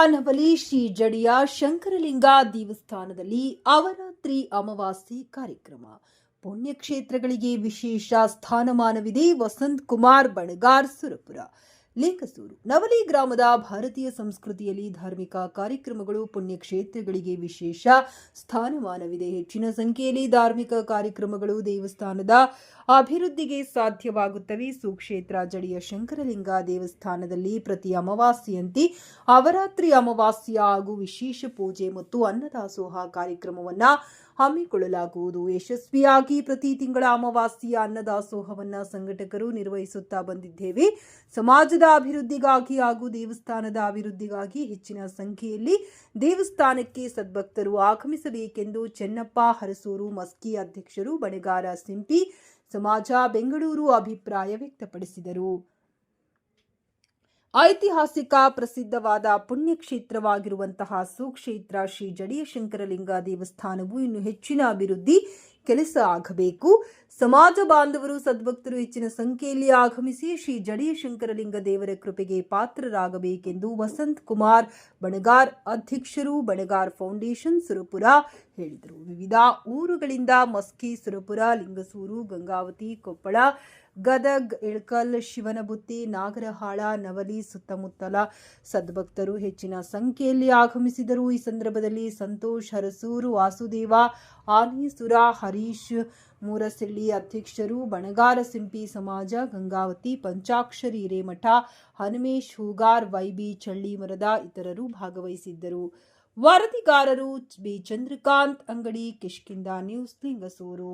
ನವಲಿ ಶ್ರೀ ಜಡಿಯ ಶಂಕರಲಿಂಗ ದೇವಸ್ಥಾನದಲ್ಲಿ ಅವರಾತ್ರಿ ಅಮಾವಾಸ್ಯೆ ಕಾರ್ಯಕ್ರಮ. ಪುಣ್ಯಕ್ಷೇತ್ರಗಳಿಗೆ ವಿಶೇಷ ಸ್ಥಾನಮಾನವಿದೆ. ವಸಂತ್ ಕುಮಾರ್ ಬಣಗಾರ್, ಸುರಪುರ, ಲಿಂಗಸೂರು. ನವಲಿ ಗ್ರಾಮದ ಭಾರತೀಯ ಸಂಸ್ಕೃತಿಯಲ್ಲಿ ಧಾರ್ಮಿಕ ಕಾರ್ಯಕ್ರಮಗಳು ಪುಣ್ಯಕ್ಷೇತ್ರಗಳಿಗೆ ವಿಶೇಷ ಸ್ಥಾನಮಾನವಿದೆ. ಹೆಚ್ಚಿನ ಸಂಖ್ಯೆಯಲ್ಲಿ ಧಾರ್ಮಿಕ ಕಾರ್ಯಕ್ರಮಗಳು ದೇವಸ್ಥಾನದ ಅಭಿವೃದ್ಧಿಗೆ ಸಾಧ್ಯವಾಗುತ್ತವೆ. ಸುಕ್ಷೇತ್ರ ಜಡಿಯ ಶಂಕರಲಿಂಗ ದೇವಸ್ಥಾನದಲ್ಲಿ ಪ್ರತಿ ಅಮಾವಾಸ್ಯೆಯಂತೆ ಅವರಾತ್ರಿ ಅಮಾವಾಸ್ಯೆ ಹಾಗೂ ವಿಶೇಷ ಪೂಜೆ ಮತ್ತು ಅನ್ನದಾಸೋಹ ಕಾರ್ಯಕ್ರಮವನ್ನು ಹಮ್ಮಿಕೊಳ್ಳಲಾಗುವುದು. ಯಶಸ್ವಿಯಾಗಿ ಪ್ರತಿ ತಿಂಗಳ ಅಮಾವಾಸ್ಯೆಯ ಅನ್ನದಾಸೋಹವನ್ನು ಸಂಘಟಕರು ನಿರ್ವಹಿಸುತ್ತಾ ಬಂದಿದ್ದೇವೆ. ಸಮಾಜದ ಅಭಿವೃದ್ಧಿಗಾಗಿ ಹಾಗೂ ದೇವಸ್ಥಾನದ ಅಭಿವೃದ್ಧಿಗಾಗಿ ಹೆಚ್ಚಿನ ಸಂಖ್ಯೆಯಲ್ಲಿ ದೇವಸ್ಥಾನಕ್ಕೆ ಸದ್ಭಕ್ತರು ಆಗಮಿಸಬೇಕೆಂದು ಚೆನ್ನಪ್ಪ ಹರಸೂರು ಮಸ್ಕಿ ಅಧ್ಯಕ್ಷರು ಬಣಗಾರ ಸಿಂಪಿ ಸಮಾಜ ಬೆಂಗಳೂರು ಅಭಿಪ್ರಾಯ ವ್ಯಕ್ತಪಡಿಸಿದರು. ಐತಿಹಾಸಿಕ ಪ್ರಸಿದ್ಧವಾದ ಪುಣ್ಯಕ್ಷೇತ್ರವಾಗಿರುವಂತಹ ಸುಕ್ಷೇತ್ರ ಶ್ರೀ ಜಡಿಯ ಶಂಕರಲಿಂಗ ದೇವಸ್ಥಾನವು ಇನ್ನು ಹೆಚ್ಚಿನ ಅಭಿವೃದ್ಧಿ ಕೆಲಸ ಆಗಬೇಕು. ಸಮಾಜ ಬಾಂಧವರು ಸದ್ಭಕ್ತರು ಹೆಚ್ಚಿನ ಸಂಖ್ಯೆಯಲ್ಲಿ ಆಗಮಿಸಿ ಶ್ರೀ ಜಡಿಯ ಶಂಕರಲಿಂಗ ದೇವರ ಕೃಪೆಗೆ ಪಾತ್ರರಾಗಬೇಕೆಂದು ವಸಂತ್ ಕುಮಾರ್ ಬಣಗಾರ್ ಅಧ್ಯಕ್ಷರು ಬಣಗಾರ್ ಫೌಂಡೇಶನ್ ಸುರಪುರ ಹೇಳಿದರು. ವಿವಿಧ ಊರುಗಳಿಂದ ಮಸ್ಕಿ, ಸುರಪುರ, ಲಿಂಗಸೂರು, ಗಂಗಾವತಿ, ಕೊಪ್ಪಳ, ಗದಗ್, ಇಳಕಲ್, ಶಿವನಬುತ್ತಿ, ನಾಗರಹಾಳ, ನವಲಿ ಸುತ್ತಮುತ್ತಲ ಸದ್ಭಕ್ತರು ಹೆಚ್ಚಿನ ಸಂಖ್ಯೆಯಲ್ಲಿ ಆಗಮಿಸಿದರು. ಈ ಸಂದರ್ಭದಲ್ಲಿ ಸಂತೋಷ್ ಹರಸೂರು, ವಾಸುದೇವ ಆನೀಸುರ, ಹರೀಶ್ ಮೂರಸಳ್ಳಿ ಅಧ್ಯಕ್ಷರು, ಬಣಗಾರ ಸಿಂಪಿ ಸಮಾಜ, ಗಂಗಾವತಿ ಪಂಚಾಕ್ಷರಿ ಹಿರೇಮಠ, ಹನುಮೇಶ್ ಹೂಗಾರ್, ವೈಬಿ ಚಳ್ಳಿಮರದ ಇತರರು ಭಾಗವಹಿಸಿದ್ದರು. ವರದಿಗಾರರು ಬಿ ಚಂದ್ರಕಾಂತ್ ಅಂಗಡಿ, ಕಿಷ್ಕಿಂಧ ನ್ಯೂಸ್, ಲಿಂಗಸೂರು.